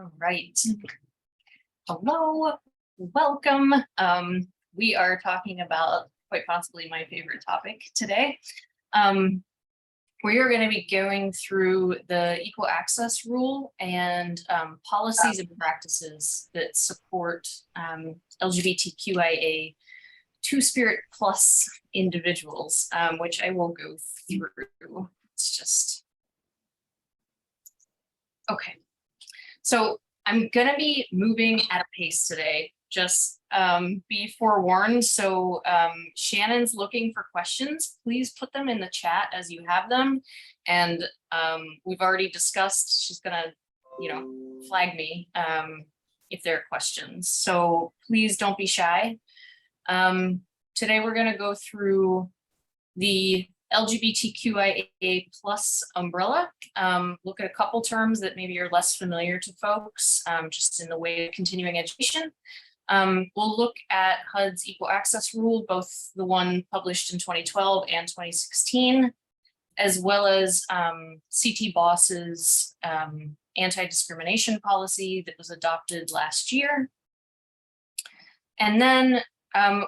All right. Hello, welcome. We are talking about quite possibly my favorite topic today. We are going to be going through the equal access rule and policies and practices that support LGBTQIA two-spirit plus individuals, which I will go through. It's just okay. So I'm gonna be moving at a pace today, just be forewarned. So Shannon's looking for questions. Please put them in the chat as you have them. And we've already discussed, she's gonna, flag me if there are questions. So please don't be shy. Today we're gonna go through the LGBTQIA plus umbrella, look at a couple terms that maybe are less familiar to folks, just in the way of continuing education. We'll look at HUD's equal access rule, both the one published in 2012 and 2016, as well as CT Boss's anti-discrimination policy that was adopted last year. And then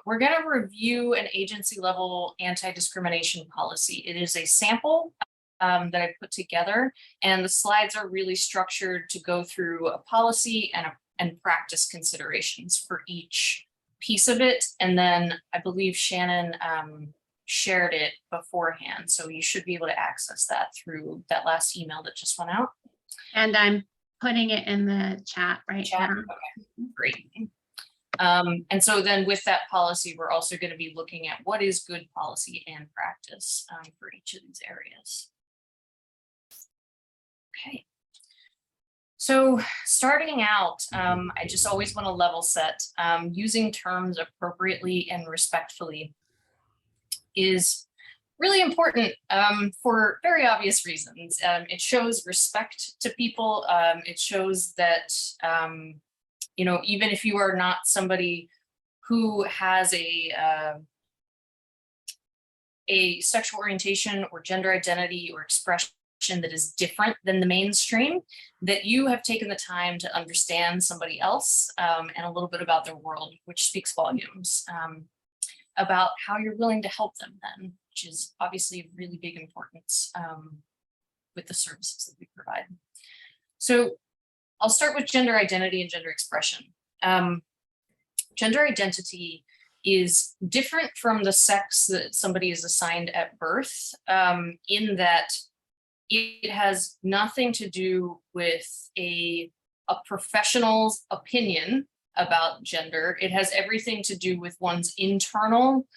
we're going to review an agency level anti-discrimination policy. It is a sample that I put together, and the slides are really structured to go through a policy and practice considerations for each piece of it. And then I believe Shannon shared it beforehand, so you should be able to access that through that last email that just went out. And I'm putting it in the chat right now. Okay, great. And so then with that policy, we're also going to be looking at what is good policy and practice for each of these areas. Okay. So starting out, I just always want to level set. Using terms appropriately and respectfully is really important for very obvious reasons. It shows respect to people. It shows that even if you are not somebody who has a sexual orientation or gender identity or expression that is different than the mainstream, that you have taken the time to understand somebody else and a little bit about their world, which speaks volumes about how you're willing to help them then, which is obviously of really big importance with the services that we provide. So I'll start with gender identity and gender expression. Gender identity is different from the sex that somebody is assigned at birth in that it has nothing to do with a professional's opinion about gender. It has everything to do with one's internal,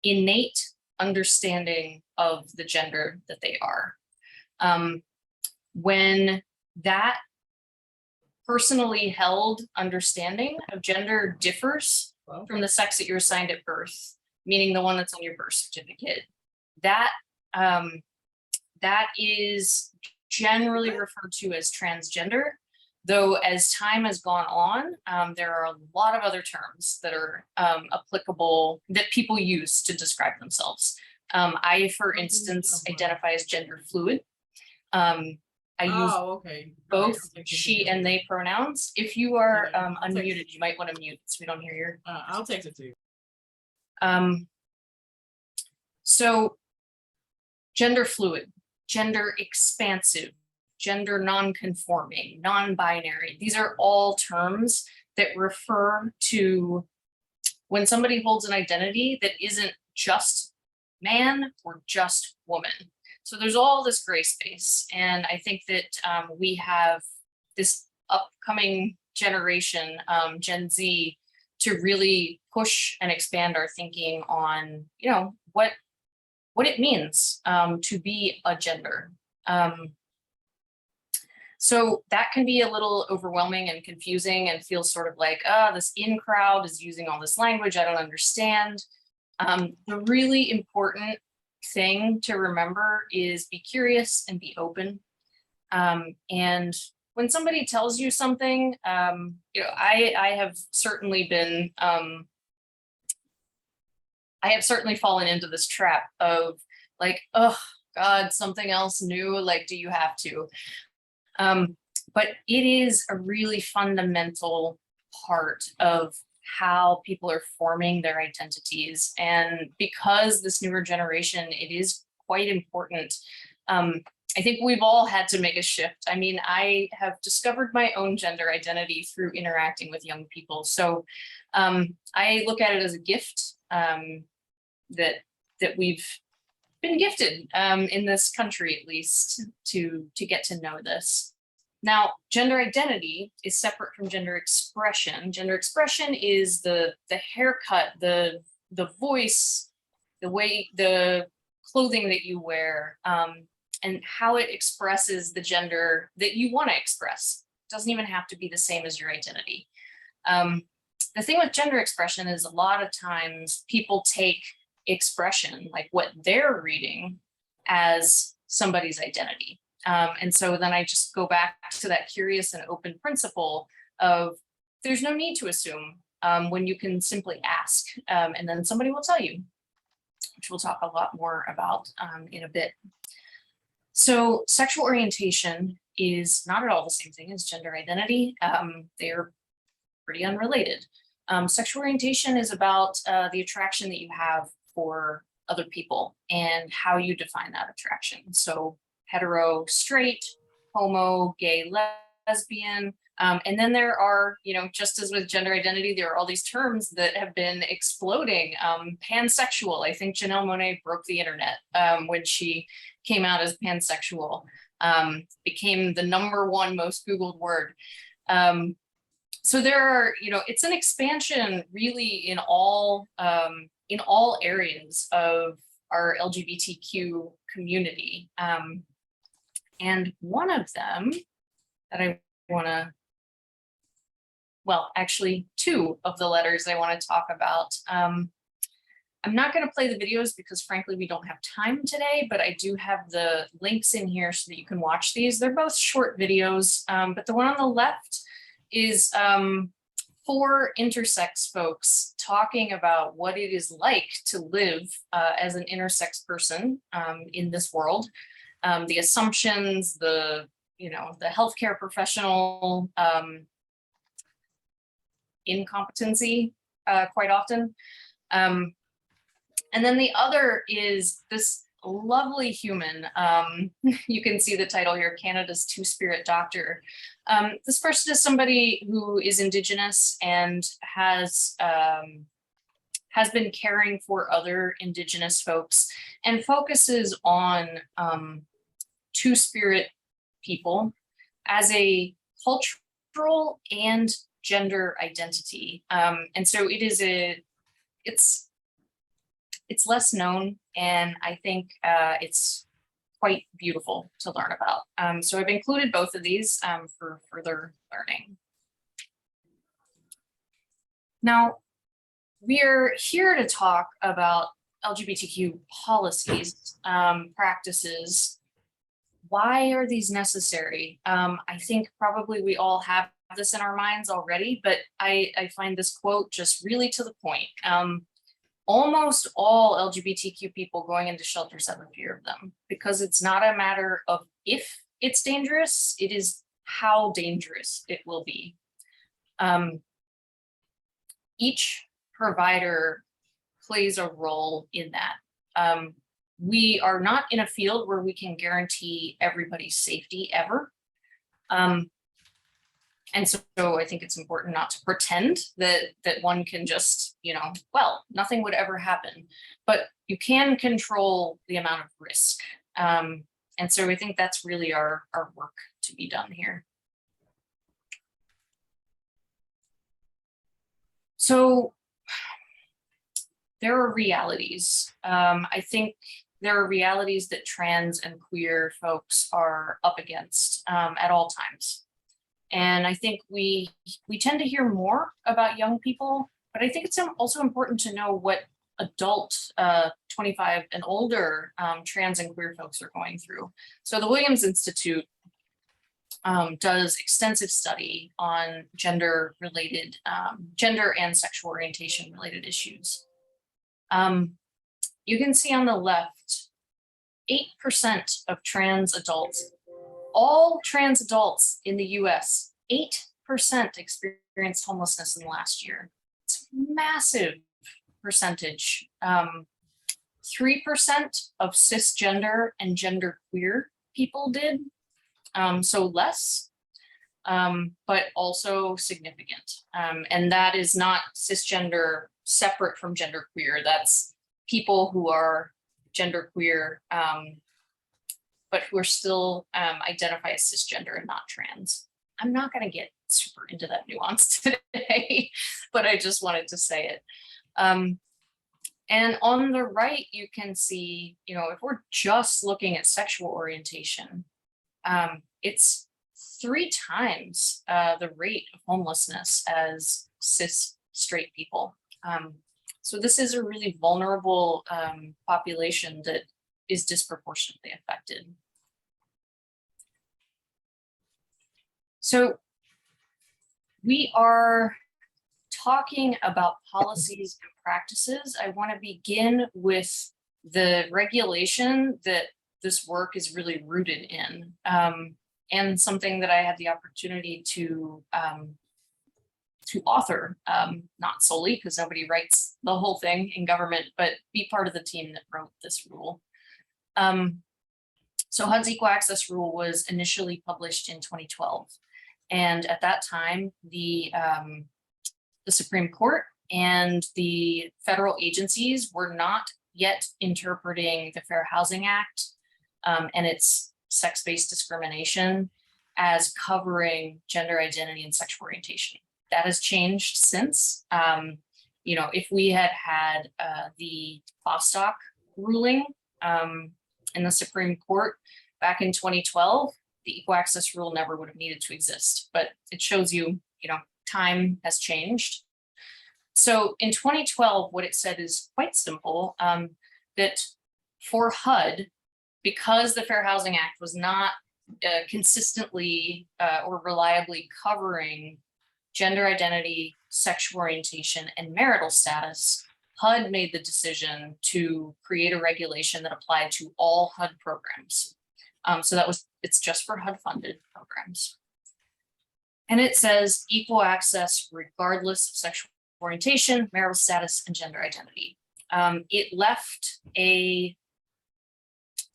innate understanding of the gender that they are. When that personally held understanding of gender differs from the sex that you're assigned at birth, meaning the one that's on your birth certificate, that is generally referred to as transgender, though as time has gone on, there are a lot of other terms that are applicable that people use to describe themselves. I, for instance, identify as gender fluid. I use both she and they pronouns. If you are unmuted, you might want to mute so we don't hear your. I'll text it to you. So gender fluid, gender expansive, gender non-conforming, non-binary. These are all terms that refer to when somebody holds an identity that isn't just man or just woman. So there's all this gray space. And I think that we have this upcoming generation, Gen Z, to really push and expand our thinking on, what it means to be a gender. So that can be a little overwhelming and confusing and feels sort of like, this in crowd is using all this language I don't understand. The really important thing to remember is be curious and be open. And when somebody tells you something, I have certainly been, I have certainly fallen into this trap of like, oh God, something else new, like, do you have to? but it is a really fundamental part of how people are forming their identities. And because this newer generation, it is quite important. I think we've all had to make a shift. I mean, I have discovered my own gender identity through interacting with young people. So I look at it as a gift that we've been gifted in this country, at least, to get to know this. Now, gender identity is separate from gender expression. Gender expression is the haircut, the voice, the way, the clothing that you wear, and how it expresses the gender that you want to express. It doesn't even have to be the same as your identity. The thing with gender expression is a lot of times people take expression, like what they're reading, as somebody's identity. And so then I just go back to that curious and open principle of there's no need to assume when you can simply ask, and then somebody will tell you, which we'll talk a lot more about in a bit. So sexual orientation is not at all the same thing as gender identity. They're pretty unrelated. Sexual orientation is about the attraction that you have for other people and how you define that attraction. So hetero, straight, homo, gay, lesbian. And then there are, you know, just as with gender identity, there are all these terms that have been exploding. Pansexual, I think Janelle Monáe broke the internet when she came out as pansexual, became the #1 most Googled word. So there are, you know, it's an expansion really in all areas of our LGBTQ community. And one of them that I want to, well, actually 2 of the letters I want to talk about. I'm not going to play the videos because frankly, we don't have time today, but I do have the links in here so that you can watch these. They're both short videos, but the one on the left is 4 intersex folks talking about what it is like to live as an intersex person in this world. The assumptions, the healthcare professional incompetency quite often. And then the other is this lovely human. You can see the title here, Canada's Two-Spirit Doctor. This person is somebody who is Indigenous and has been caring for other Indigenous folks and focuses on Two-Spirit people as a cultural and gender identity. And so it is it's less known, and I think it's quite beautiful to learn about. So I've included both of these for further learning. Now, we're here to talk about LGBTQ policies, practices. Why are these necessary? I think probably we all have this in our minds already, but I find this quote just really to the point. Almost all LGBTQ people going into shelters have a fear of them because it's not a matter of if it's dangerous, it is how dangerous it will be. Each provider plays a role in that. We are not in a field where we can guarantee everybody's safety ever. And so I think it's important not to pretend that one can just, well, nothing would ever happen, but you can control the amount of risk. And so I think that's really our work to be done here. So there are realities. I think there are realities that trans and queer folks are up against at all times. And I think we tend to hear more about young people, but I think it's also important to know what adult 25 and older trans and queer folks are going through. So the Williams Institute does extensive study on gender and sexual orientation related issues. You can see on the left, 8% of trans adults all trans adults in the US, 8% experienced homelessness in the last year. It's a massive percentage. 3% of cisgender and genderqueer people did, so less, but also significant. And that is not cisgender separate from genderqueer. That's people who are genderqueer, but who are still identify as cisgender and not trans. I'm not going to get super into that nuance today, but I just wanted to say it. And on the right, you can see, if we're just looking at sexual orientation, it's 3 times the rate of homelessness as cis straight people. So this is a really vulnerable population that is disproportionately affected. So we are talking about policies and practices. I want to begin with the regulation that this work is really rooted in, and something that I had the opportunity to author, not solely because nobody writes the whole thing in government, but be part of the team that wrote this rule. So HUD's Equal Access Rule was initially published in 2012. And at that time, the Supreme Court and the federal agencies were not yet interpreting the Fair Housing Act and its sex-based discrimination as covering gender identity and sexual orientation. That has changed since. If we had had the Bostock ruling in the Supreme Court back in 2012, the Equal Access Rule never would have needed to exist. But it shows you, time has changed. So in 2012, what it said is quite simple, that for HUD, because the Fair Housing Act was not consistently or reliably covering gender identity, sexual orientation, and marital status, HUD made the decision to create a regulation that applied to all HUD programs. So it's just for HUD funded programs. And it says equal access regardless of sexual orientation, marital status, and gender identity. It left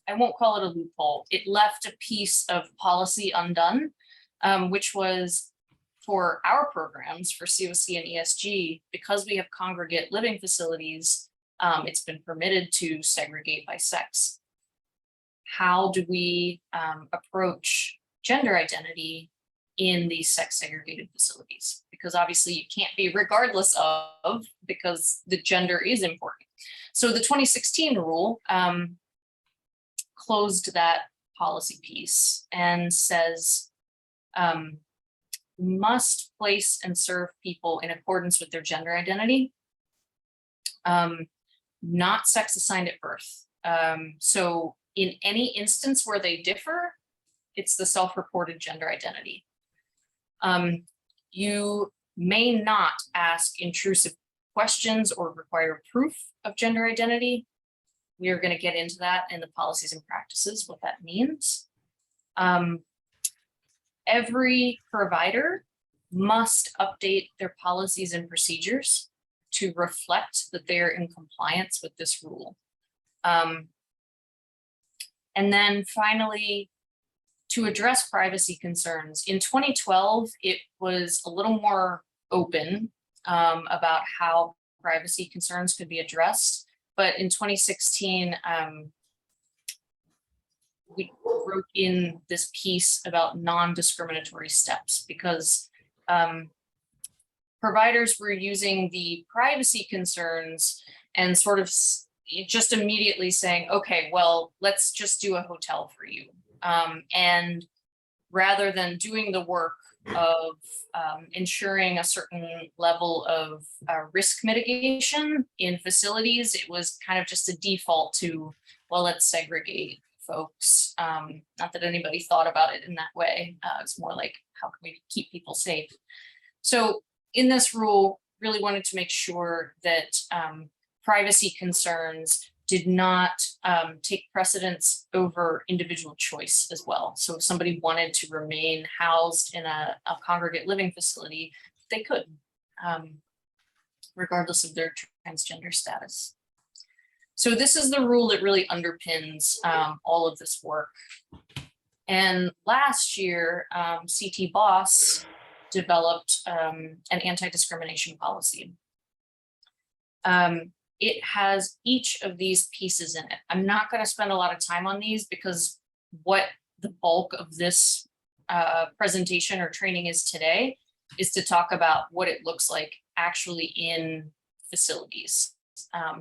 I won't call it a loophole, it left a piece of policy undone, which was for our programs, for CoC and ESG, because we have congregate living facilities, it's been permitted to segregate by sex. How do we approach gender identity in these sex segregated facilities? Because obviously you can't be regardless of, because the gender is important. So the 2016 rule closed that policy piece and says, must place and serve people in accordance with their gender identity, not sex assigned at birth. So in any instance where they differ, it's the self-reported gender identity. You may not ask intrusive questions or require proof of gender identity. We are going to get into that in the policies and practices, what that means. Every provider must update their policies and procedures to reflect that they're in compliance with this rule. And then finally, to address privacy concerns, in 2012, it was a little more open about how privacy concerns could be addressed. But in 2016, we wrote in this piece about non-discriminatory steps because providers were using the privacy concerns and sort of just immediately saying, okay, well, let's just do a hotel for you. And rather than doing the work of ensuring a certain level of risk mitigation in facilities, it was kind of just a default to, well, let's segregate folks. Not that anybody thought about it in that way. It's more like, how can we keep people safe? So in this rule, really wanted to make sure that privacy concerns did not take precedence over individual choice as well. So if somebody wanted to remain housed in a congregate living facility, they could, regardless of their transgender status. So this is the rule that really underpins all of this work. And last year, CT Boss developed an anti-discrimination policy. It has each of these pieces in it. I'm not going to spend a lot of time on these because what the bulk of this presentation or training is today is to talk about what it looks like actually in facilities.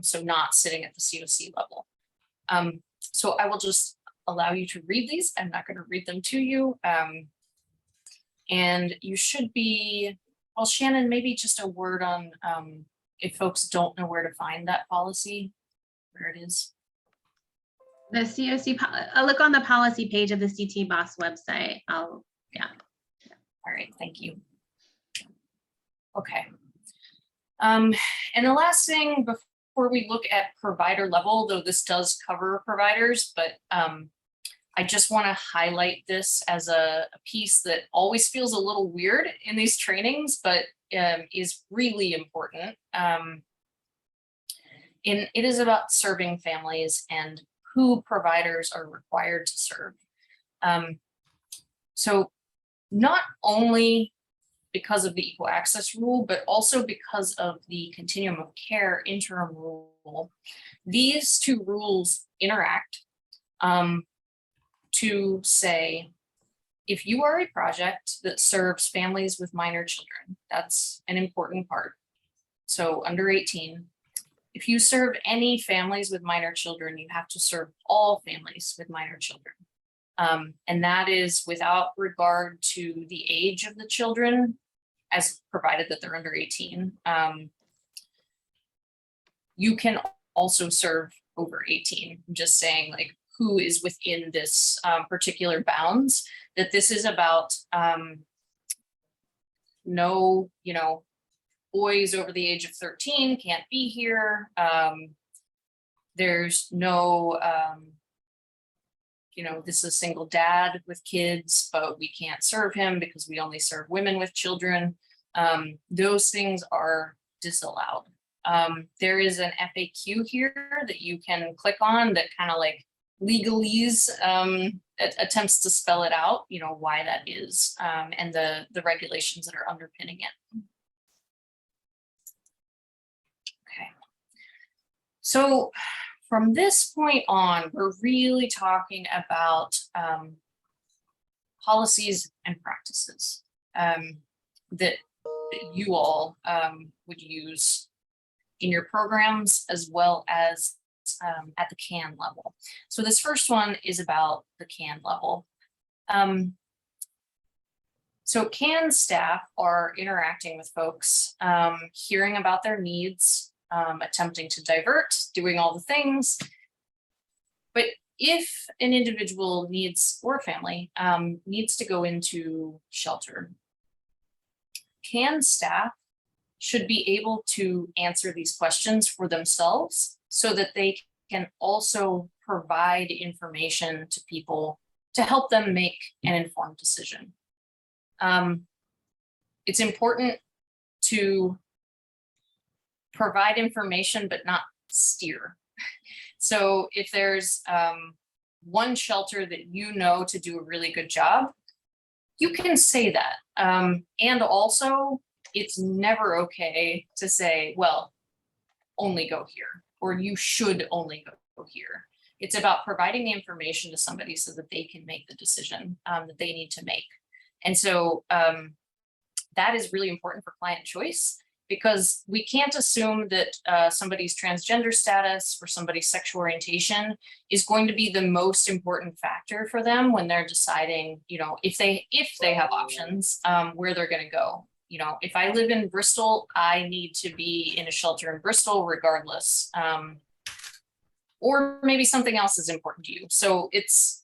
So not sitting at the CoC level. So I will just allow you to read these. I'm not going to read them to you. And you should be, well, Shannon, maybe just a word on if folks don't know where to find that policy, where it is. The CoC, I'll look on the policy page of the CT Boss website. Yeah. All right, thank you. Okay. And the last thing before we look at provider level, though this does cover providers, but I just want to highlight this as a piece that always feels a little weird in these trainings, but is really important. And it is about serving families and who providers are required to serve. So not only because of the equal access rule, but also because of the continuum of care interim rule, these two rules interact to say, if you are a project that serves families with minor children, that's an important part. So under 18, if you serve any families with minor children, you have to serve all families with minor children. And that is without regard to the age of the children, as provided that they're under 18. You can also serve over 18. I'm just saying, like, who is within this particular bounds, that this is about no, boys over the age of 13 can't be here. There's no, this is a single dad with kids, but we can't serve him because we only serve women with children. Those things are disallowed. There is an FAQ here that you can click on that kind of like legalese attempts to spell it out, why that is, and the regulations that are underpinning it. Okay. So from this point on, we're really talking about policies and practices that you all would use in your programs as well as at the CAN level. So this first one is about the CAN level. So CAN staff are interacting with folks, hearing about their needs, attempting to divert, doing all the things. But if an individual needs, or a family, needs to go into shelter, CAN staff should be able to answer these questions for themselves so that they can also provide information to people to help them make an informed decision. It's important to provide information, but not steer. So if there's one shelter that to do a really good job, you can say that. And also, it's never okay to say, well, only go here, or you should only go here. It's about providing the information to somebody so that they can make the decision that they need to make. And so that is really important for client choice, because we can't assume that somebody's transgender status or somebody's sexual orientation is going to be the most important factor for them when they're deciding, if they have options, where they're going to go. If I live in Bristol, I need to be in a shelter in Bristol regardless. Or maybe something else is important to you. So it's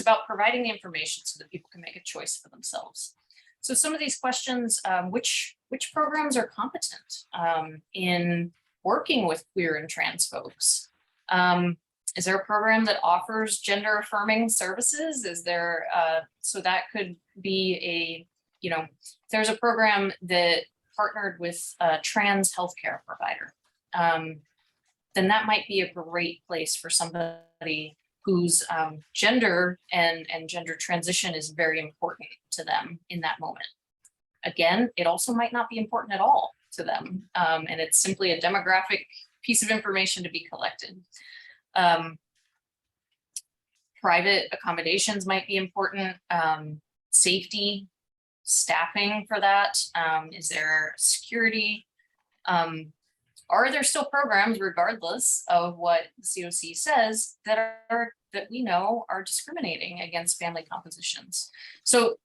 about providing the information so that people can make a choice for themselves. So some of these questions, which programs are competent in working with queer and trans folks? Is there a program that offers gender affirming services? Is there, so that could be if there's a program that partnered with a trans healthcare provider, then that might be a great place for somebody whose gender and gender transition is very important to them in that moment. Again, it also might not be important at all to them, and it's simply a demographic piece of information to be collected. Private accommodations might be important. Safety, staffing for that. Is there security? Are there still programs, regardless of what the CoC says, that we know are discriminating against family compositions? So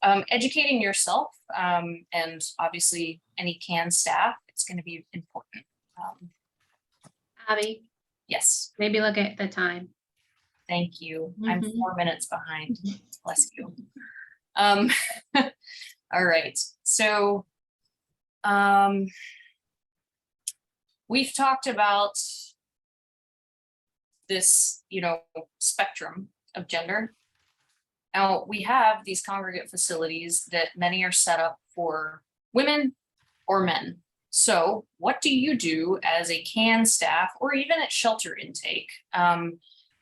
educating yourself, and obviously any CAN staff, it's going to be important. Abby, Yes, maybe look at the time. thank you. I'm Mhm. 4 minutes behind. Bless you. All right, so we've talked about this, spectrum of gender. Now, we have these congregate facilities that many are set up for women or men. So what do you do as a CAN staff or even at shelter intake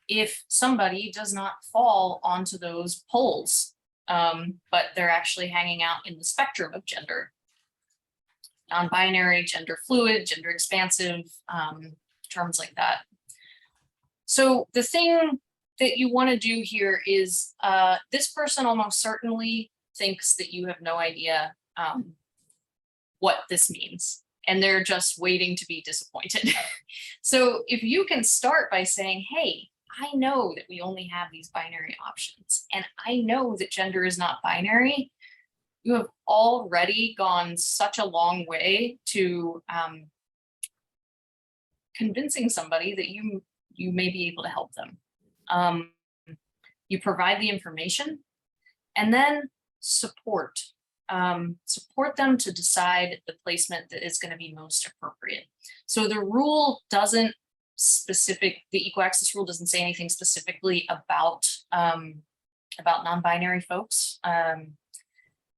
if somebody does not fall onto those poles, but they're actually hanging out in the spectrum of gender? Non-binary, gender fluid, gender expansive, terms like that. So the thing that you want to do here is this person almost certainly thinks that you have no idea what this means, and they're just waiting to be disappointed. So if you can start by saying, hey, I know that we only have these binary options, and I know that gender is not binary, you have already gone such a long way to convincing somebody that you may be able to help them. You provide the information, and then support them to decide the placement that is going to be most appropriate. So the rule doesn't the equal access rule doesn't say anything specifically about non-binary folks.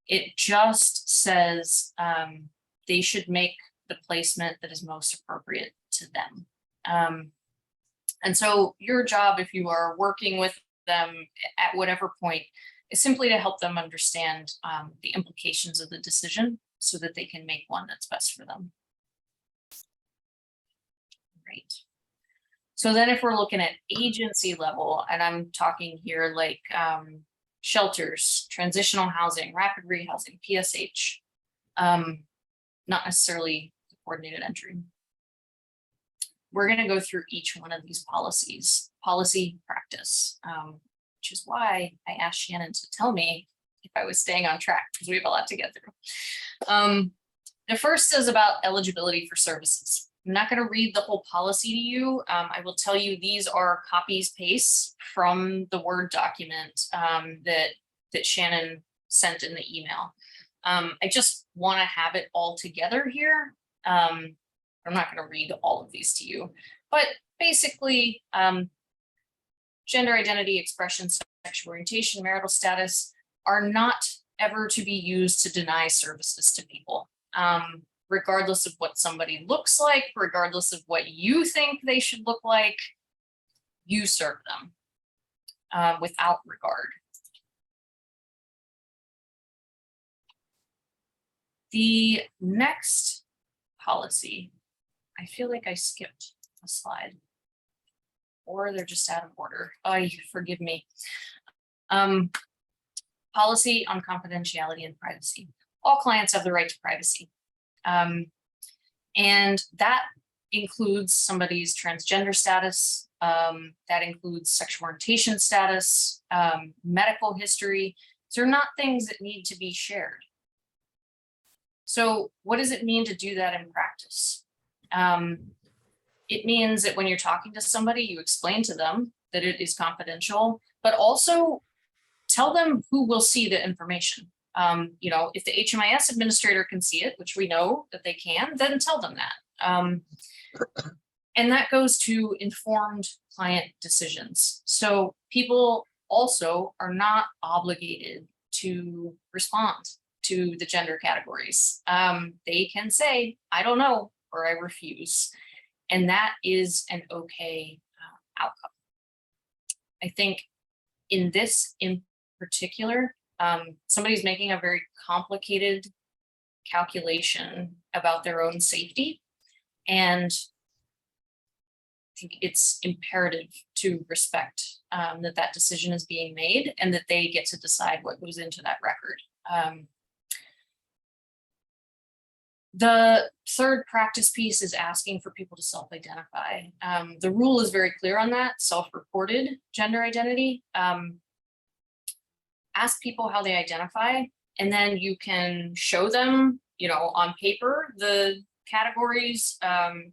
It just says they should make the placement that is most appropriate to them. And so your job, if you are working with them at whatever point, is simply to help them understand the implications of the decision so that they can make one that's best for them. Right. So then if we're looking at agency level, and I'm talking here like shelters, transitional housing, rapid rehousing, PSH, not necessarily coordinated entry. We're going to go through each one of these policies, policy practice, which is why I asked Shannon to tell me if I was staying on track, because we have a lot to get through. The first is about eligibility for services. I'm not going to read the whole policy to you. I will tell you these are copies pastes from the Word document that Shannon sent in the email. I just want to have it all together here. I'm not going to read all of these to you, but basically, gender identity, expression, sexual orientation, marital status are not ever to be used to deny services to people, regardless of what somebody looks like, regardless of what you think they should look like. You serve them without regard. The next policy, I feel like I skipped a slide, or they're just out of order. Oh, forgive me. Policy on confidentiality and privacy. All clients have the right to privacy. And that includes somebody's transgender status, that includes sexual orientation status, medical history. They're not things that need to be shared. So what does it mean to do that in practice? It means that when you're talking to somebody, you explain to them that it is confidential, but also tell them who will see the information. If the HMIS administrator can see it, which we know that they can, then tell them that. And that goes to informed client decisions. So people also are not obligated to respond to the gender categories. They can say, I don't know, or I refuse. And that is an okay outcome. I think in this in particular, somebody's making a very complicated calculation about their own safety. And I think it's imperative to respect that decision is being made and that they get to decide what goes into that record. The third practice piece is asking for people to self-identify. The rule is very clear on that, self-reported gender identity. Ask people how they identify, and then you can show them, on paper, the categories.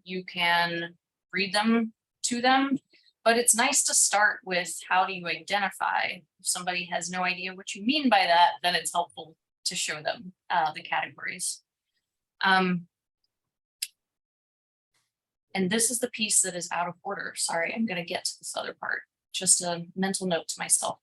You can read them to them, but it's nice to start with how do you identify. If somebody has no idea what you mean by that, then it's helpful to show them the categories. And this is the piece that is out of order. Sorry, I'm going to get to this other part. Just a mental note to myself.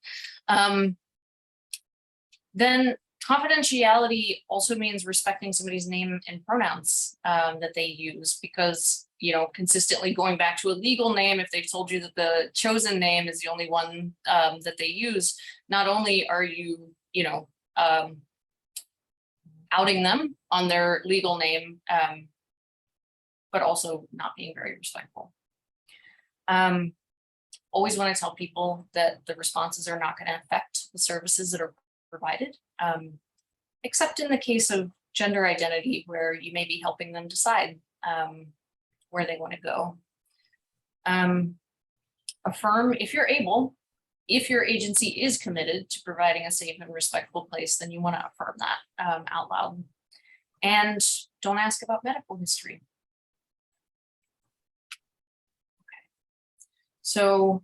Then confidentiality also means respecting somebody's name and pronouns that they use, because, consistently going back to a legal name, if they've told you that the chosen name is the only one that they use, not only are you, outing them on their legal name, but also not being very respectful. Always want to tell people that the responses are not going to affect the services that are provided, except in the case of gender identity, where you may be helping them decide where they want to go. Affirm if you're able. If your agency is committed to providing a safe and respectful place, then you want to affirm that out loud. And don't ask about medical history. Okay. So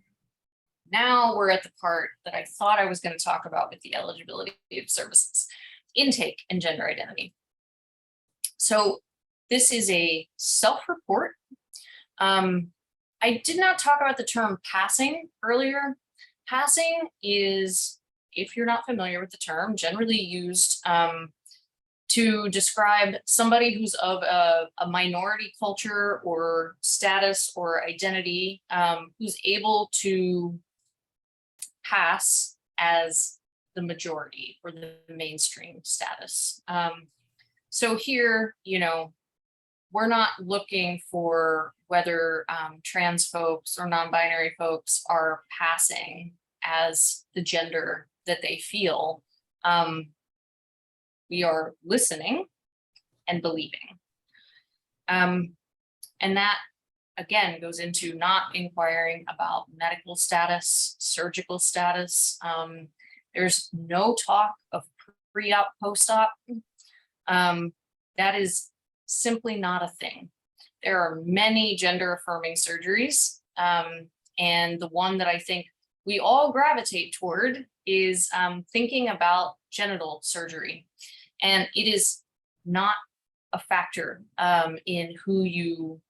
now we're at the part that I thought I was going to talk about with the eligibility of services, intake and gender identity. So this is a self-report. I did not talk about the term passing earlier. Passing is, if you're not familiar with the term, generally used to describe somebody who's of a minority culture or status or identity, who's able to pass as the majority or the mainstream status. So here, we're not looking for whether trans folks or non-binary folks are passing as the gender that they feel. We are listening and believing. And that, again, goes into not inquiring about medical status, surgical status. There's no talk of pre-op, post-op. That is simply not a thing. There are many gender affirming surgeries. And the one that I think we all gravitate toward is thinking about genital surgery. And it is not a factor in who you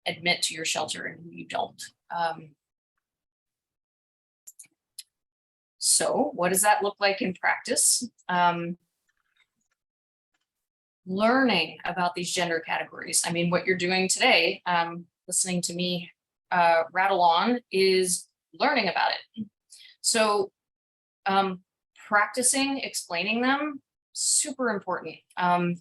admit to your shelter and who you don't. So what does that look like in practice? Learning about these gender categories. I mean, what you're doing today, listening to me rattle on, is learning about it. So practicing explaining them, super important.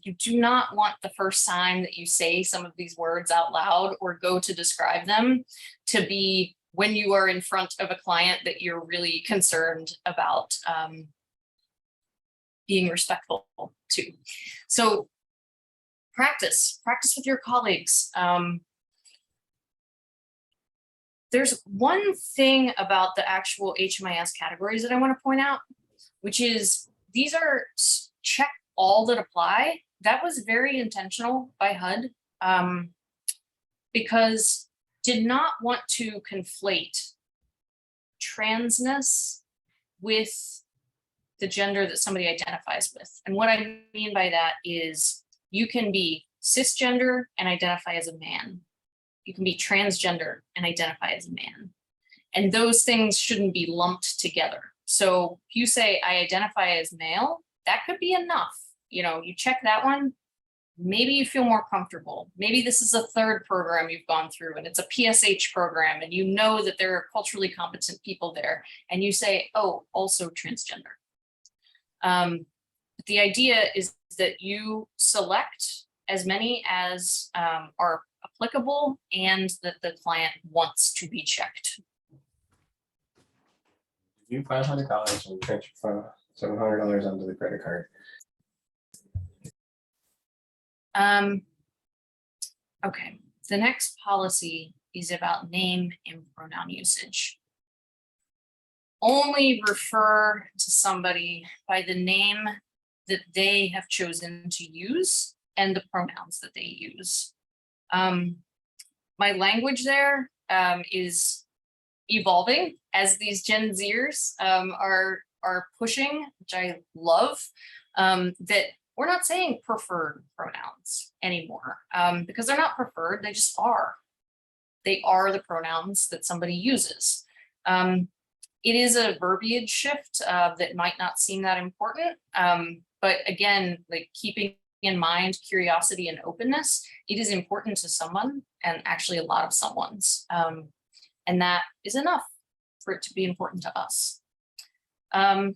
You do not want the first time that you say some of these words out loud or go to describe them to be when you are in front of a client that you're really concerned about being respectful to. So practice with your colleagues. There's one thing about the actual HMIS categories that I want to point out, which is these are check all that apply. That was very intentional by HUD, because did not want to conflate transness with the gender that somebody identifies with. And what I mean by that is you can be cisgender and identify as a man. You can be transgender and identify as a man. And those things shouldn't be lumped together. So if you say, I identify as male, that could be enough. You know, you check that one, maybe you feel more comfortable. Maybe this is a third program you've gone through and it's a PSH program and you know that there are culturally competent people there and you say, oh, also transgender. The idea is that you select as many as are applicable and that the client wants to be checked. You $500 and transfer $700 onto the credit card. Okay, the next policy is about name and pronoun usage. Only refer to somebody by the name that they have chosen to use and the pronouns that they use. My language there is evolving as these Gen Zers are pushing, which I love, that we're not saying preferred pronouns anymore because they're not preferred, they just are. They are the pronouns that somebody uses. It is a verbiage shift that might not seem that important, but again, like keeping in mind curiosity and openness, it is important to someone and actually a lot of someone's. And that is enough for it to be important to us.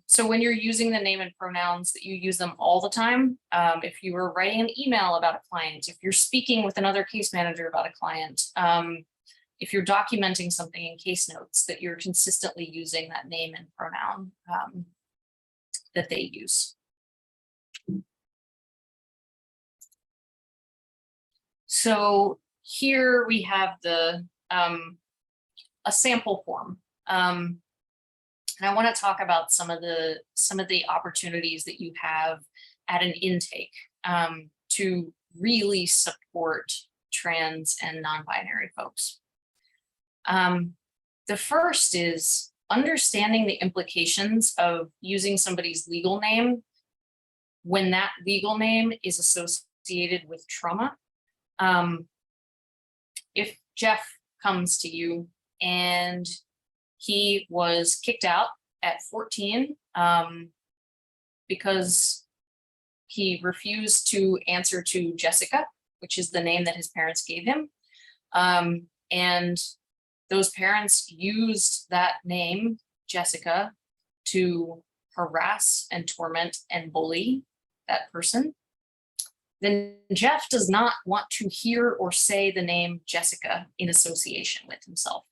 So when you're using the name and pronouns, that you use them all the time. If you were writing an email about a client, if you're speaking with another case manager about a client, if you're documenting something in case notes, that you're consistently using that name and pronoun that they use. So here we have the a sample form. And I want to talk about some of the opportunities that you have at an intake to really support trans and non-binary folks. The first is understanding the implications of using somebody's legal name when that legal name is associated with trauma. If Jeff comes to you and he was kicked out at 14 because he refused to answer to Jessica, which is the name that his parents gave him. And those parents used that name, Jessica, to harass and torment and bully that person. Then Jeff does not want to hear or say the name Jessica in association with himself.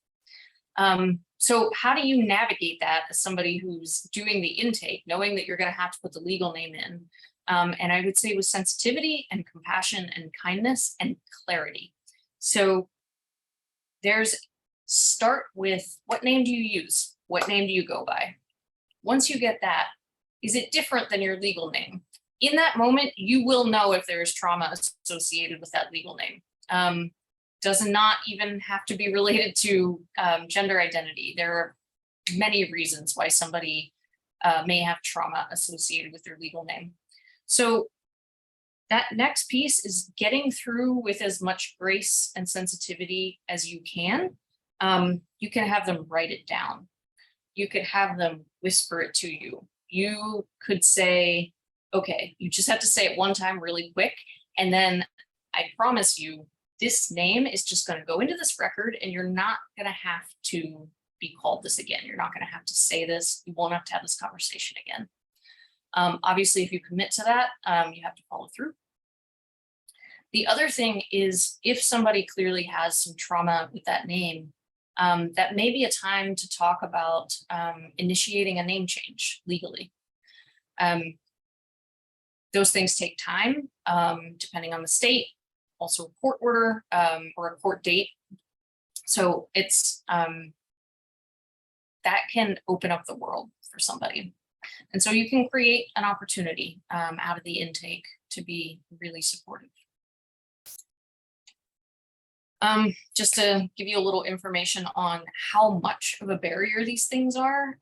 So how do you navigate that as somebody who's doing the intake, knowing that you're going to have to put the legal name in? And I would say with sensitivity and compassion and kindness and clarity. So start with, what name do you use? What name do you go by? Once you get that, is it different than your legal name? In that moment, you will know if there is trauma associated with that legal name. Does not even have to be related to gender identity. There are many reasons why somebody may have trauma associated with their legal name. So that next piece is getting through with as much grace and sensitivity as you can. You can have them write it down. You could have them whisper it to you. You could say, okay, you just have to say it one time really quick. And then I promise you, this name is just going to go into this record and you're not going to have to be called this again. You're not going to have to say this. You won't have to have this conversation again. Obviously, if you commit to that, you have to follow through. The other thing is, if somebody clearly has some trauma with that name, that may be a time to talk about initiating a name change legally. Those things take time, depending on the state, also a court order or a court date. So it's that can open up the world for somebody. And so you can create an opportunity out of the intake to be really supportive. Just to give you a little information on how much of a barrier these things are,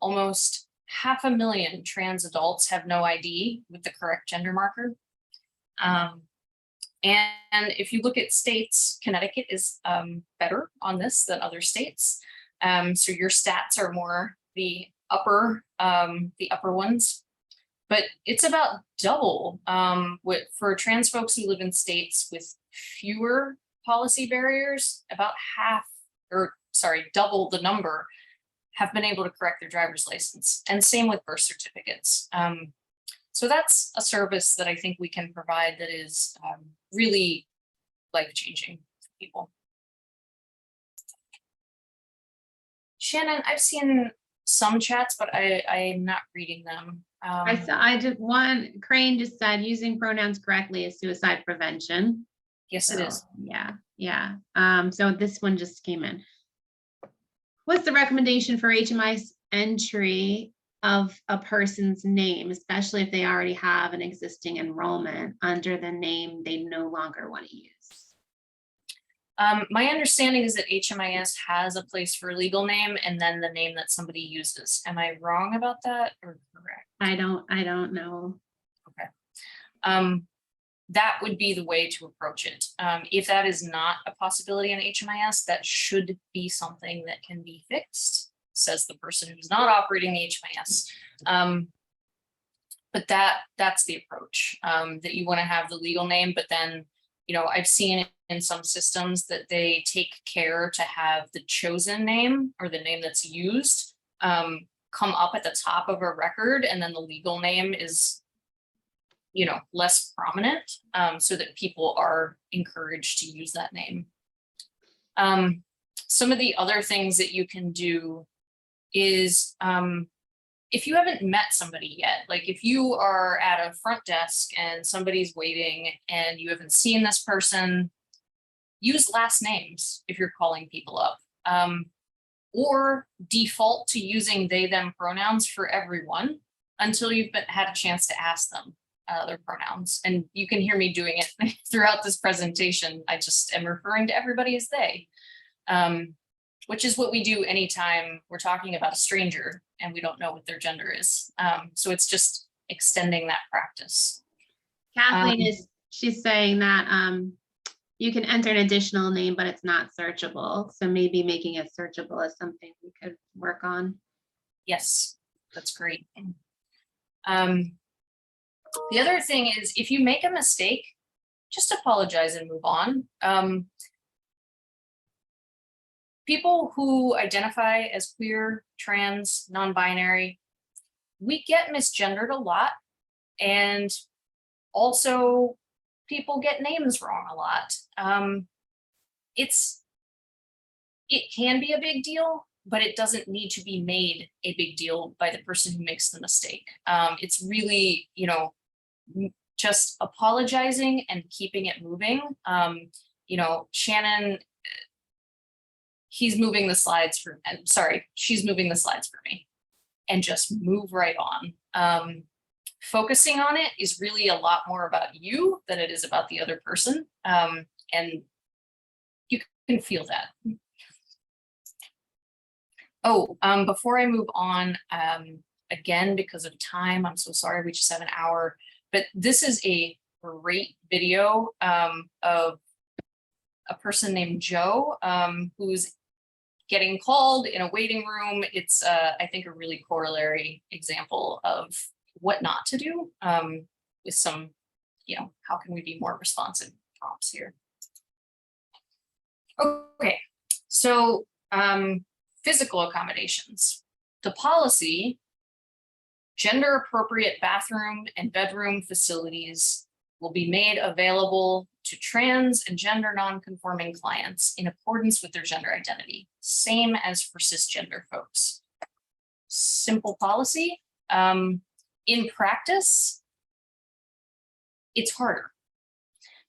almost 500,000 trans adults have no ID with the correct gender marker. And if you look at states, Connecticut is better on this than other states. So your stats are more the upper ones. But it's about double for trans folks who live in states with fewer policy barriers. About double the number have been able to correct their driver's license, and same with birth certificates. So that's a service that I think we can provide that is really life-changing for people. Shannon, I've seen some chats, but I'm not reading them. I did one. Crane just said using pronouns correctly is suicide prevention. Yes, it is. Yeah. So this one just came in. What's the recommendation for HMI's entry of a person's name, especially if they already have an existing enrollment under the name they no longer want to use? My understanding is that HMIS has a place for a legal name and then the name that somebody uses. Am I wrong about that or correct? I don't know. Okay. That would be the way to approach it. If that is not a possibility in HMIS, that should be something that can be fixed, says the person who's not operating the HMIS. But that's the approach, that you want to have the legal name, but then, you know, I've seen in some systems that they take care to have the chosen name or the name that's used come up at the top of a record, and then the legal name is, you know, less prominent, so that people are encouraged to use that name. Some of the other things that you can do is, if you haven't met somebody yet, like if you are at a front desk and somebody's waiting and you haven't seen this person, use last names if you're calling people up, or default to using they, them pronouns for everyone until you've had a chance to ask them their pronouns. And you can hear me doing it throughout this presentation. I just am referring to everybody as they, which is what we do anytime we're talking about a stranger and we don't know what their gender is. So it's just extending that practice. Kathleen she's saying that you can enter an additional name, but it's not searchable. So maybe making it searchable is something we could work on. Yes, that's great. The other thing is, if you make a mistake, just apologize and move on. People who identify as queer, trans, non-binary, we get misgendered a lot. And also people get names wrong a lot. It can be a big deal, but it doesn't need to be made a big deal by the person who makes the mistake. It's really, you know, just apologizing and keeping it moving. You know, Shannon, she's moving the slides for me, and just move right on. Focusing on it is really a lot more about you than it is about the other person. And you can feel that. Oh, before I move on, again, because of time, I'm so sorry, we just have an hour, but this is a great video of a person named Joe, who's getting called in a waiting room. It's, I think, a really corollary example of what not to do, with some, you know, how can we be more responsive prompts here. Okay, so physical accommodations. The policy, gender appropriate bathroom and bedroom facilities will be made available to trans and gender non-conforming clients in accordance with their gender identity, same as for cisgender folks. Simple policy. In practice, it's harder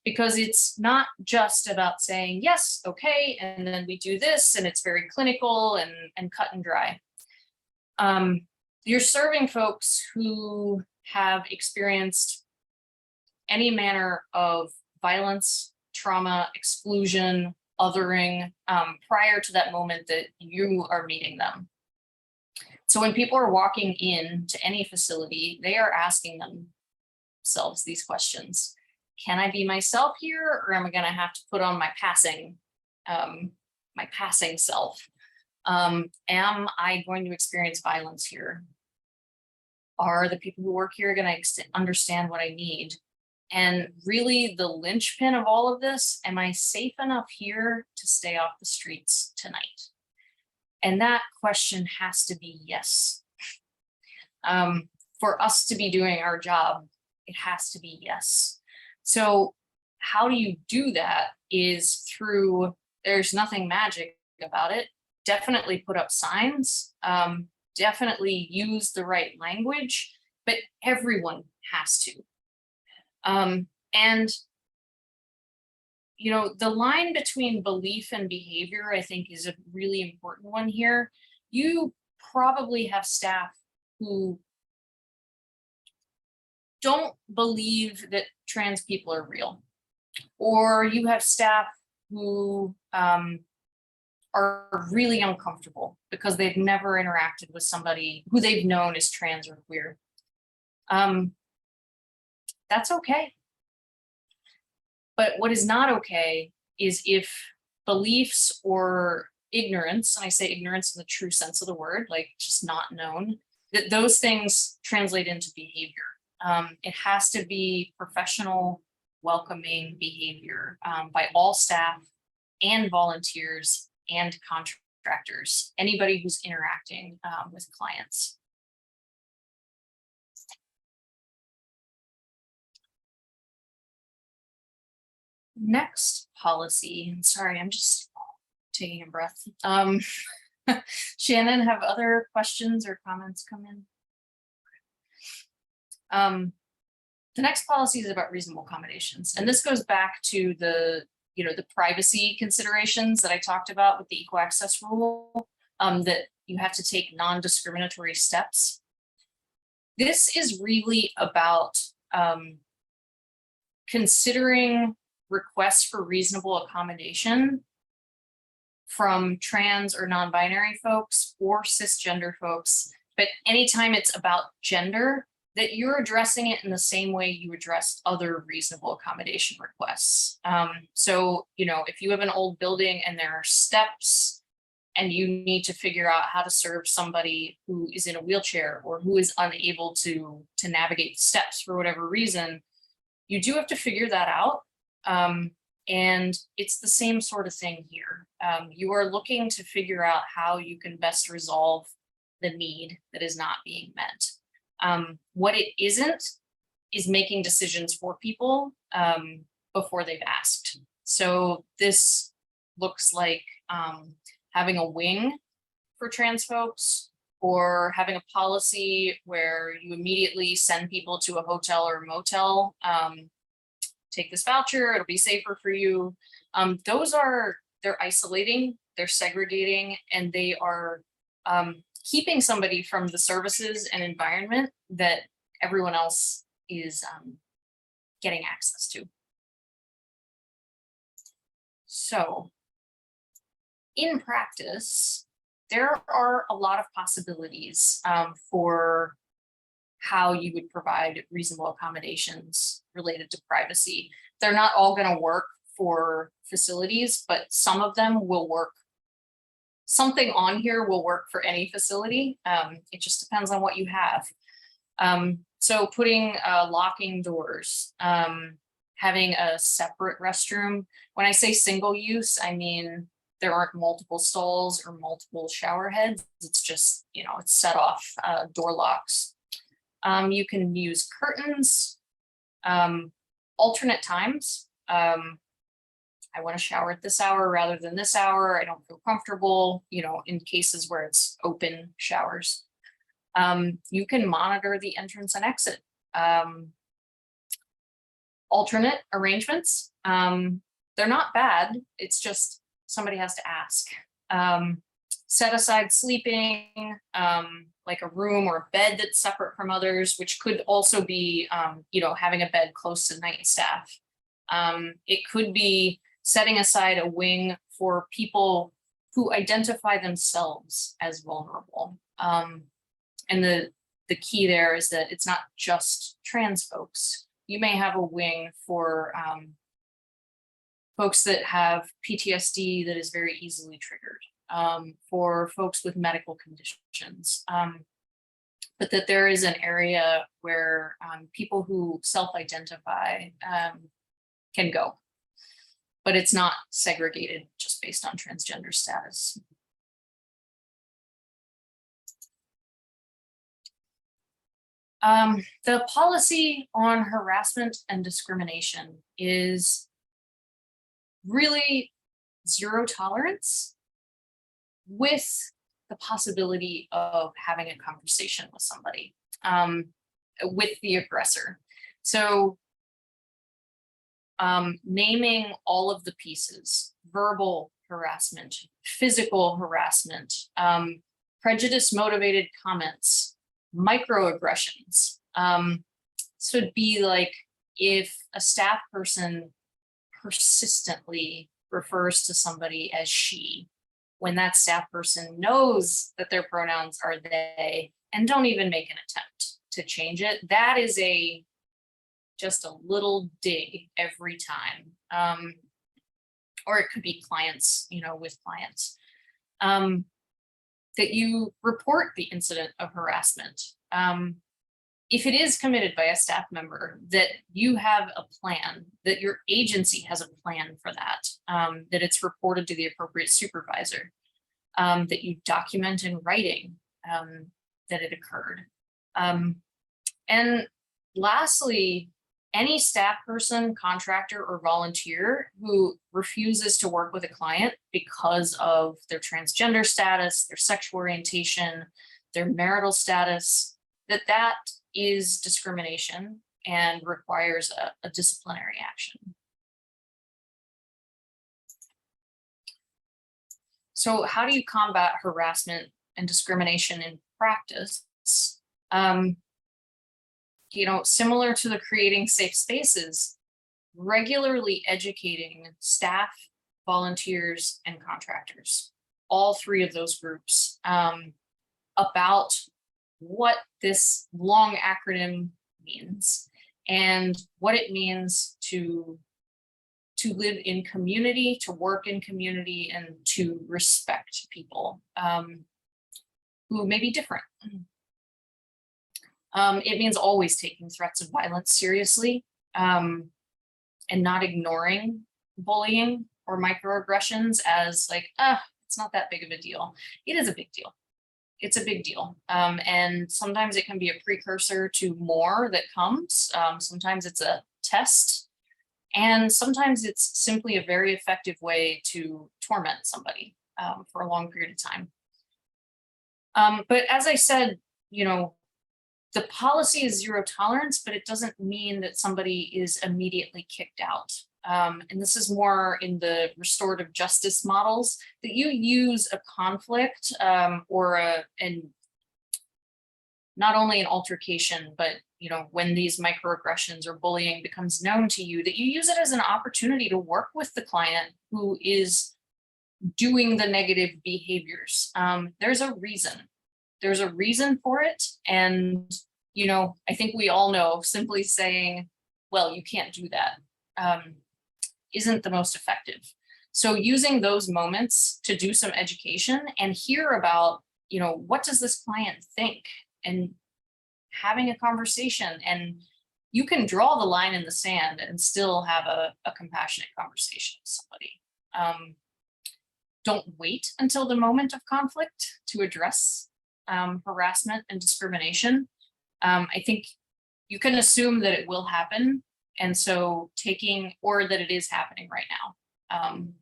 because it's not just about saying, yes, okay, and then we do this, and it's very clinical and cut and dry. You're serving folks who have experienced any manner of violence, trauma, exclusion, othering, prior to that moment that you are meeting them. So when people are walking in to any facility, they are asking themselves these questions. can I be myself here, or am I going to have to put on my passing self? Am I going to experience violence here? Are the people who work here going to understand what I need? And really the linchpin of all of this, am I safe enough here to stay off the streets tonight? And that question has to be yes. For us to be doing our job, it has to be yes. So how do you do that is through, there's nothing magic about it. Definitely put up signs, definitely use the right language, but everyone has to. And, you know, the line between belief and behavior, I think, is a really important one here. You probably have staff who don't believe that trans people are real, or you have staff who are really uncomfortable because they've never interacted with somebody who they've known is trans or queer. That's okay. But what is not okay is if beliefs or ignorance, and I say ignorance in the true sense of the word, like just not known, that those things translate into behavior. It has to be professional, welcoming behavior by all staff and volunteers and contractors, anybody who's interacting with clients. Next policy, sorry, I'm just taking a breath. Shannon, have other questions or comments come in? The next policy is about reasonable accommodations, and this goes back to the, you know, the privacy considerations that I talked about with the equal access rule, that you have to take non-discriminatory steps. This is really about considering requests for reasonable accommodation from trans or non-binary folks or cisgender folks, but anytime it's about gender, that you're addressing it in the same way you addressed other reasonable accommodation requests. So, you know, if you have an old building and there are steps and you need to figure out how to serve somebody who is in a wheelchair or who is unable to navigate the steps for whatever reason, you do have to figure that out. And it's the same sort of thing here. You are looking to figure out how you can best resolve the need that is not being met. What it isn't is making decisions for people before they've asked. So this looks like having a wing for trans folks, or having a policy where you immediately send people to a hotel or a motel. Take this voucher, it'll be safer for you. They're isolating, they're segregating, and they are keeping somebody from the services and environment that everyone else is getting access to. So in practice, there are a lot of possibilities for how you would provide reasonable accommodations related to privacy. They're not all going to work for facilities, but some of them will work. Something on here will work for any facility. It just depends on what you have. So putting locking doors, having a separate restroom. When I say single use, I mean there aren't multiple stalls or multiple shower heads. It's just, you know, it's set off door locks. You can use curtains, alternate times. I want to shower at this hour rather than this hour. I don't feel comfortable, you know, in cases where it's open showers. You can monitor the entrance and exit. Alternate arrangements. They're not bad. It's just somebody has to ask. Set aside sleeping, like a room or a bed that's separate from others, which could also be, you know, having a bed close to night staff. It could be setting aside a wing for people who identify themselves as vulnerable. And the key there is that it's not just trans folks. you may have a wing for folks that have PTSD that is very easily triggered, for folks with medical conditions, but that there is an area where people who self-identify can go, but it's not segregated just based on transgender status. The policy on harassment and discrimination is really zero tolerance with the possibility of having a conversation with somebody, with the aggressor. So naming all of the pieces: verbal harassment, physical harassment, prejudice motivated comments, microaggressions. So it'd be like if a staff person persistently refers to somebody as she, when that staff person knows that their pronouns are they and don't even make an attempt to change it, that is just a little dig every time. Or it could be clients, with clients. That you report the incident of harassment. If it is committed by a staff member, that you have a plan, that your agency has a plan for that, that it's reported to the appropriate supervisor, that you document in writing that it occurred. And lastly, any staff person, contractor, or volunteer who refuses to work with a client because of their transgender status, their sexual orientation, their marital status, that is discrimination and requires a disciplinary action. So how do you combat harassment and discrimination in practice? Similar to the creating safe spaces, regularly educating staff, volunteers, and contractors, all three of those groups, about what this long acronym means and what it means to live in community, to work in community, and to respect people who may be different. It means always taking threats of violence seriously, and not ignoring bullying or microaggressions as like, it's not that big of a deal. It is a big deal. It's a big deal. And sometimes it can be a precursor to more that comes. Sometimes it's a test. And sometimes it's simply a very effective way to torment somebody for a long period of time. But as I said, the policy is zero tolerance, but it doesn't mean that somebody is immediately kicked out. And this is more in the restorative justice models, that you use a conflict and not only an altercation, but when these microaggressions or bullying becomes known to you, that you use it as an opportunity to work with the client who is doing the negative behaviors. There's a reason. There's a reason for it. And, I think we all know simply saying, well, you can't do that, isn't the most effective. So using those moments to do some education and hear about, what does this client think, and having a conversation, and you can draw the line in the sand and still have a compassionate conversation with somebody. Don't wait until the moment of conflict to address harassment and discrimination. I think you can assume that it will happen, and so or that it is happening right now,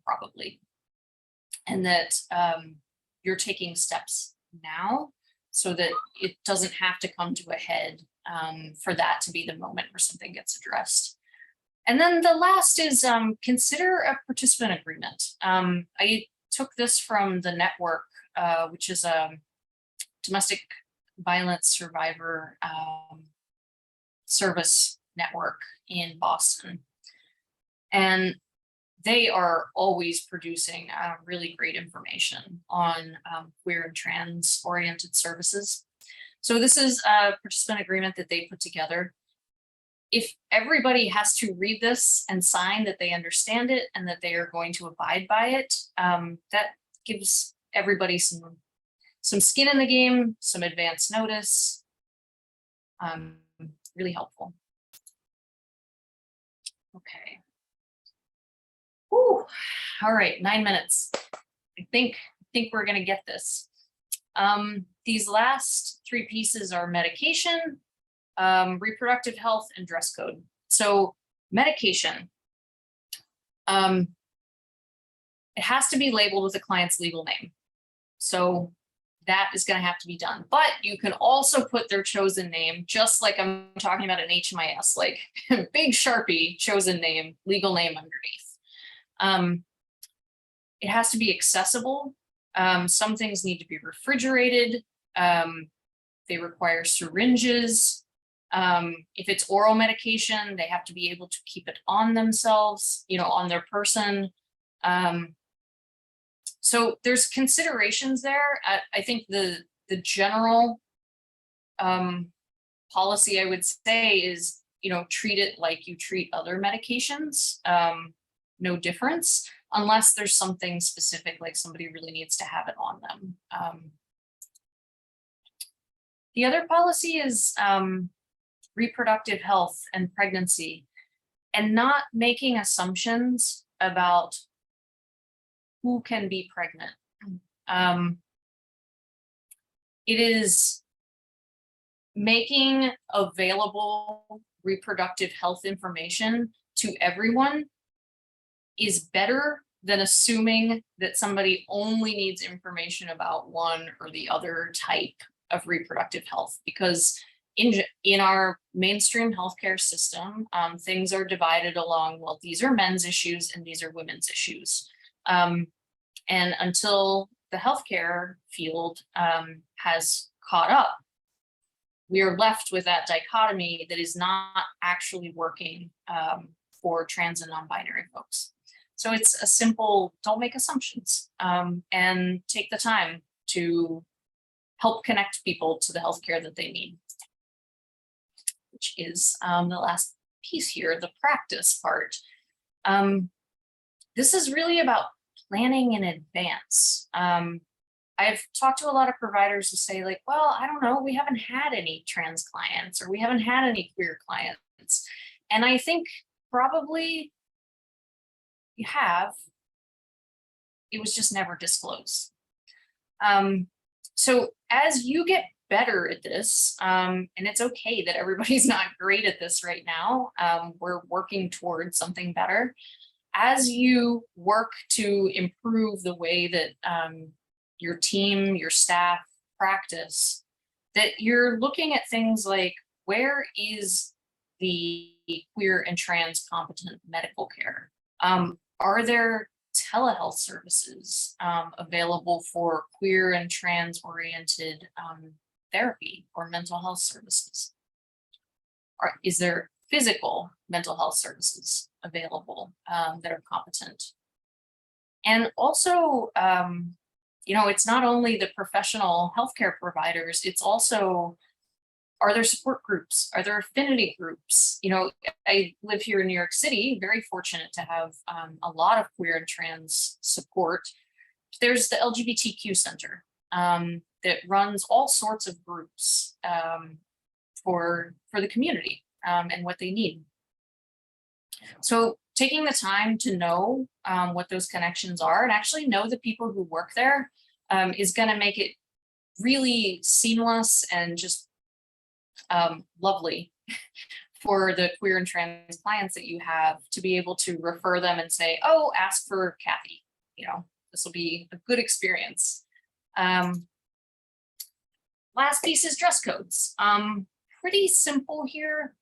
probably, and that you're taking steps now so that it doesn't have to come to a head for that to be the moment where something gets addressed. And then the last is consider a participant agreement. I took this from the network, which is a domestic violence survivor service network in Boston. And they are always producing really great information on queer and trans oriented services. So this is a participant agreement that they put together. if everybody has to read this and sign that they understand it and that they are going to abide by it, that gives everybody some skin in the game, some advance notice. Really helpful. Okay. Whew. All right, 9 minutes. I think we're gonna get this. These last 3 pieces are medication, reproductive health, and dress code. So medication, it has to be labeled with the client's legal name. So that is going to have to be done. But you can also put their chosen name, just like I'm talking about an HMIS, like big Sharpie, chosen name, legal name underneath. It has to be accessible. Some things need to be refrigerated. They require syringes. If it's oral medication, they have to be able to keep it on themselves, on their person. So there's considerations there. I think the general policy I would say is, treat it like you treat other medications, no difference, unless there's something specific, like somebody really needs to have it on them. The other policy is reproductive health and pregnancy, and not making assumptions about who can be pregnant. It is making available reproductive health information to everyone is better than assuming that somebody only needs information about one or the other type of reproductive health, because in our mainstream healthcare system, things are divided along, well, these are men's issues and these are women's issues. And until the healthcare field has caught up, we are left with that dichotomy that is not actually working for trans and non-binary folks. So it's a simple, don't make assumptions, and take the time to help connect people to the healthcare that they need, which is the last piece here, the practice part. This is really about planning in advance. I've talked to a lot of providers who say, like, well, I don't know, we haven't had any trans clients or we haven't had any queer clients. And I think probably you have, it was just never disclosed. So as you get better at this, and it's okay that everybody's not great at this right now, we're working towards something better. As you work to improve the way that your team, your staff practice, that you're looking at things like, where is the queer and trans competent medical care? Are there telehealth services available for queer and trans oriented therapy or mental health services? Is there physical mental health services available that are competent? And also, it's not only the professional healthcare providers, it's also, are there support groups? Are there affinity groups? I live here in New York City, very fortunate to have a lot of queer and trans support. There's the LGBTQ Center that runs all sorts of groups for the community and what they need. So taking the time to know what those connections are and actually know the people who work there is going to make it really seamless and just lovely for the queer and trans clients that you have to be able to refer them and say, oh, ask for Kathy. This will be a good experience. Last piece is dress codes. Pretty simple here.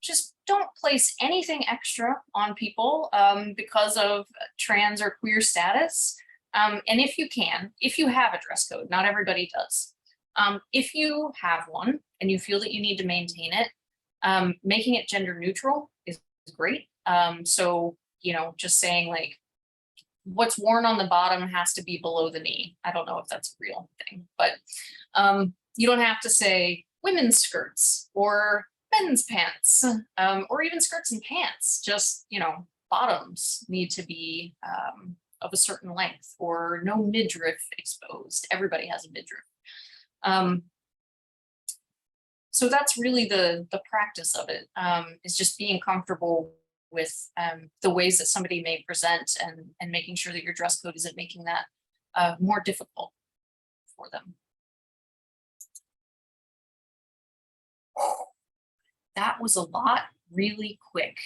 Just don't place anything extra on people because of trans or queer status. And if you have a dress code, not everybody does. If you have one and you feel that you need to maintain it, making it gender neutral is great. So, just saying like, what's worn on the bottom has to be below the knee. I don't know if that's a real thing, but you don't have to say women's skirts or men's pants, or even skirts and pants, just, bottoms need to be of a certain length, or no midriff exposed. Everybody has a midriff. So that's really the practice of it, is just being comfortable with the ways that somebody may present, and making sure that your dress code isn't making that more difficult for them. That was a lot really quick.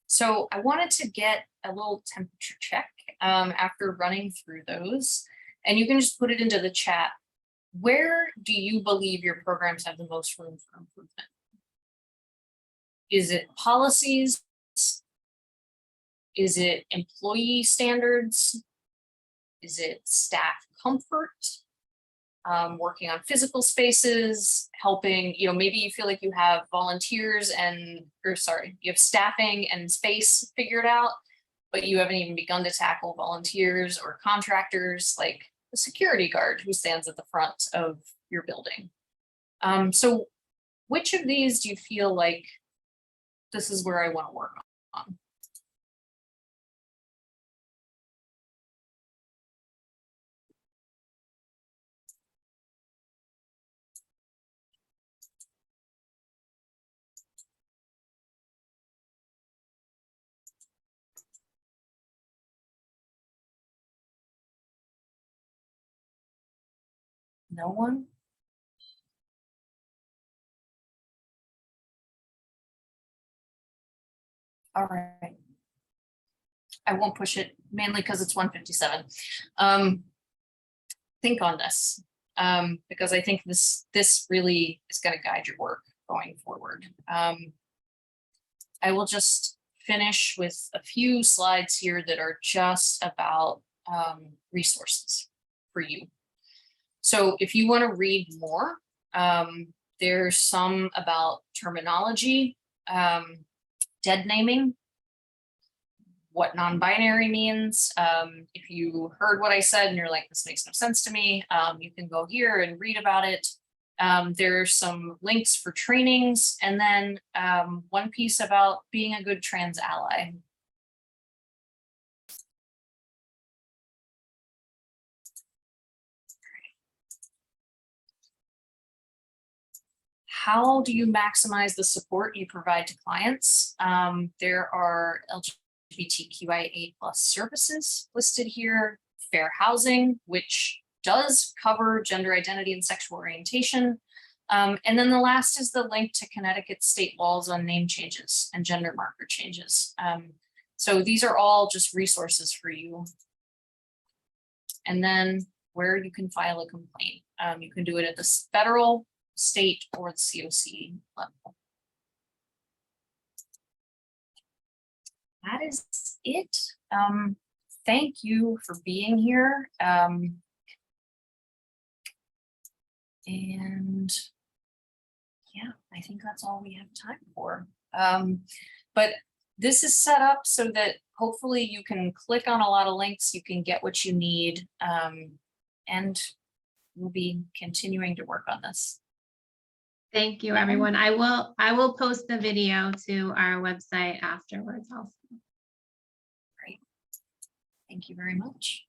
So I wanted to get a little temperature check after running through those, and you can just put it into the chat. Where do you believe your programs have the most room for improvement? Is it policies? Is it employee standards? Is it staff comfort? Working on physical spaces, helping, maybe you feel like you have volunteers you have staffing and space figured out, but you haven't even begun to tackle volunteers or contractors, like the security guard who stands at the front of your building. So which of these do you feel like this is where I want to work on? No one? All right. I won't push it, mainly because it's 1:57. Think on this, because I think this really is going to guide your work going forward. I will just finish with a few slides here that are just about resources for you. So if you want to read more, there's some about terminology, dead naming, what non-binary means. If you heard what I said and you're like, this makes no sense to me, you can go here and read about it. There's some links for trainings, and then one piece about being a good trans ally. How do you maximize the support you provide to clients? There are LGBTQIA+ services listed here, fair housing, which does cover gender identity and sexual orientation. And then the last is the link to Connecticut state laws on name changes and gender marker changes. So these are all just resources for you. And then where you can file a complaint. You can do it at the federal, state, or the CoC level. That is it. Thank you for being here. And yeah, I think that's all we have time for. But this is set up so that hopefully you can click on a lot of links, you can get what you need, and we'll be continuing to work on this. Thank you, everyone. I will post the video to our website afterwards also. Great. Thank you very much.